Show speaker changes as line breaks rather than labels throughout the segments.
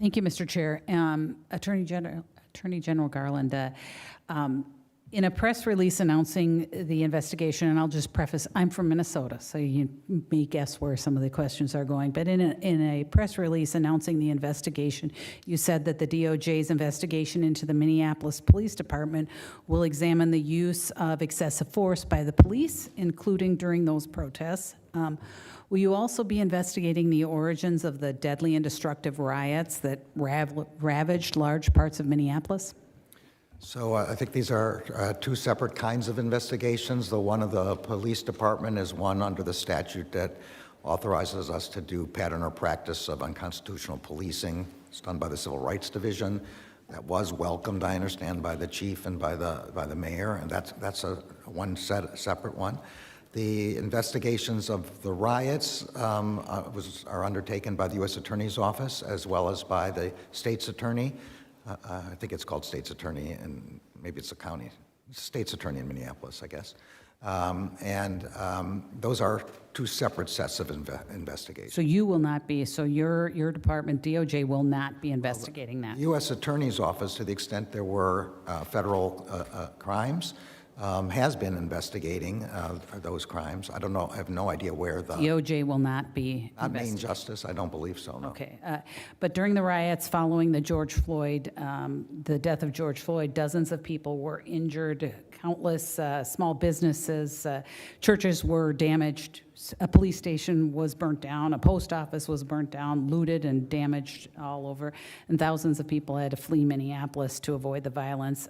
Thank you, Mr. Chair. Attorney General Garland, in a press release announcing the investigation, and I'll just preface, I'm from Minnesota, so you may guess where some of the questions are going, but in a press release announcing the investigation, you said that the DOJ's investigation into the Minneapolis Police Department will examine the use of excessive force by the police, including during those protests. Will you also be investigating the origins of the deadly and destructive riots that ravaged large parts of Minneapolis?
So I think these are two separate kinds of investigations. The one of the police department is one under the statute that authorizes us to do pattern or practice of unconstitutional policing. It's done by the Civil Rights Division. That was welcomed, I understand, by the chief and by the mayor, and that's one separate one. The investigations of the riots are undertaken by the U.S. Attorney's Office as well as by the state's attorney. I think it's called state's attorney, and maybe it's a county, state's attorney in Minneapolis, I guess. Those are two separate sets of investigations.
So you will not be, so your department, DOJ, will not be investigating that?
The U.S. Attorney's Office, to the extent there were federal crimes, has been investigating those crimes. I don't know, I have no idea where the...
DOJ will not be
Not Main Justice, I don't believe so, no.
Okay, but during the riots following the the death of George Floyd, dozens of people were injured, countless small businesses, churches were damaged, a police station was burnt down, a post office was burnt down, looted and damaged all over, and thousands of people had to flee Minneapolis to avoid the violence.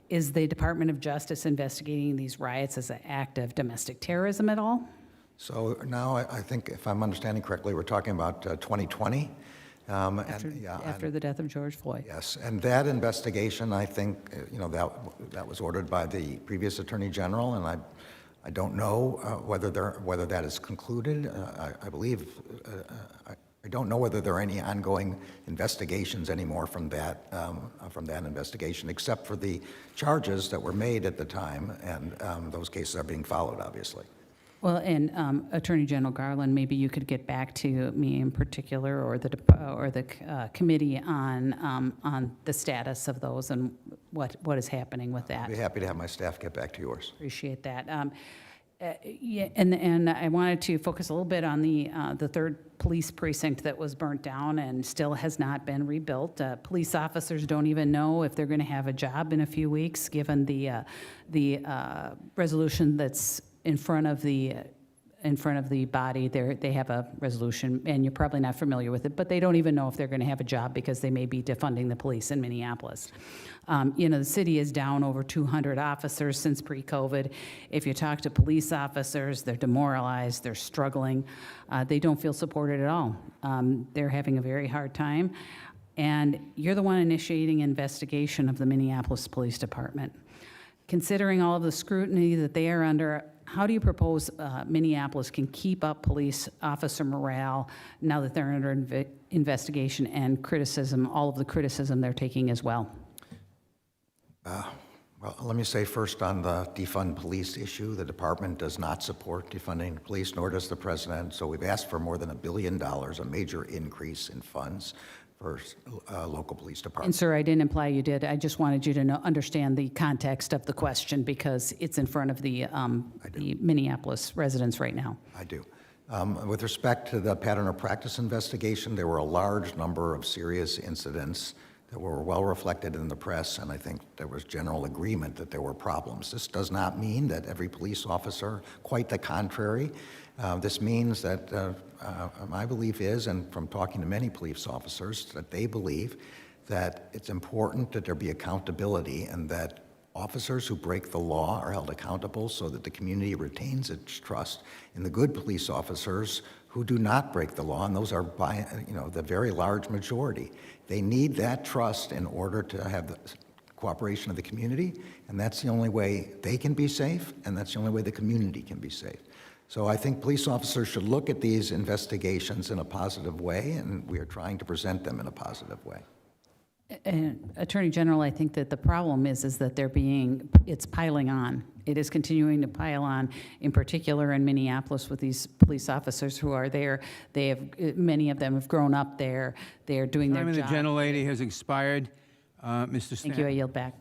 Is the Department of Justice investigating these riots as an act of domestic terrorism at all?
So now I think, if I'm understanding correctly, we're talking about 2020.
After the death of George Floyd.
Yes, and that investigation, I think, that was ordered by the previous Attorney General, and I don't know whether that is concluded. I believe I don't know whether there are any ongoing investigations anymore from that investigation, except for the charges that were made at the time, and those cases are being followed, obviously.
Well, and Attorney General Garland, maybe you could get back to me in particular, or the committee on the status of those and what is happening with that.
I'd be happy to have my staff get back to yours.
Appreciate that. Yeah, and I wanted to focus a little bit on the third police precinct that was burnt down and still has not been rebuilt. Police officers don't even know if they're going to have a job in a few weeks, given the resolution that's in front of the body. They have a resolution, and you're probably not familiar with it, but they don't even know if they're going to have a job because they may be defunding the police in Minneapolis. The city is down over 200 officers since pre-COVID. If you talk to police officers, they're demoralized, they're struggling, they don't feel supported at all. They're having a very hard time, and you're the one initiating investigation of the Minneapolis Police Department. Considering all of the scrutiny that they are under, how do you propose Minneapolis can keep up police officer morale now that they're under investigation and criticism, all of the criticism they're taking as well?
Well, let me say first on the defund police issue, the department does not support defunding the police, nor does the president. So we've asked for more than $1 billion, a major increase in funds for local police departments.
And sir, I didn't imply you did. I just wanted you to understand the context of the question because it's in front of the Minneapolis residents right now.
I do. With respect to the pattern of practice investigation, there were a large number of serious incidents that were well reflected in the press, and I think there was general agreement that there were problems. This does not mean that every police officer, quite the contrary. This means that my belief is, and from talking to many police officers, that they believe that it's important that there be accountability and that officers who break the law are held accountable so that the community retains its trust in the good police officers who do not break the law, and those are by the very large majority. They need that trust in order to have the cooperation of the community, and that's the only way they can be safe, and that's the only way the community can be safe. So I think police officers should look at these investigations in a positive way, and we are trying to present them in a positive way.
And Attorney General, I think that the problem is that it's piling on. It is continuing to pile on, in particular in Minneapolis with these police officers who are there. Many of them have grown up there. They are doing their
Time of
job.
the gentlelady has expired. Mr.
Thank you, I
Stanton.
yield back.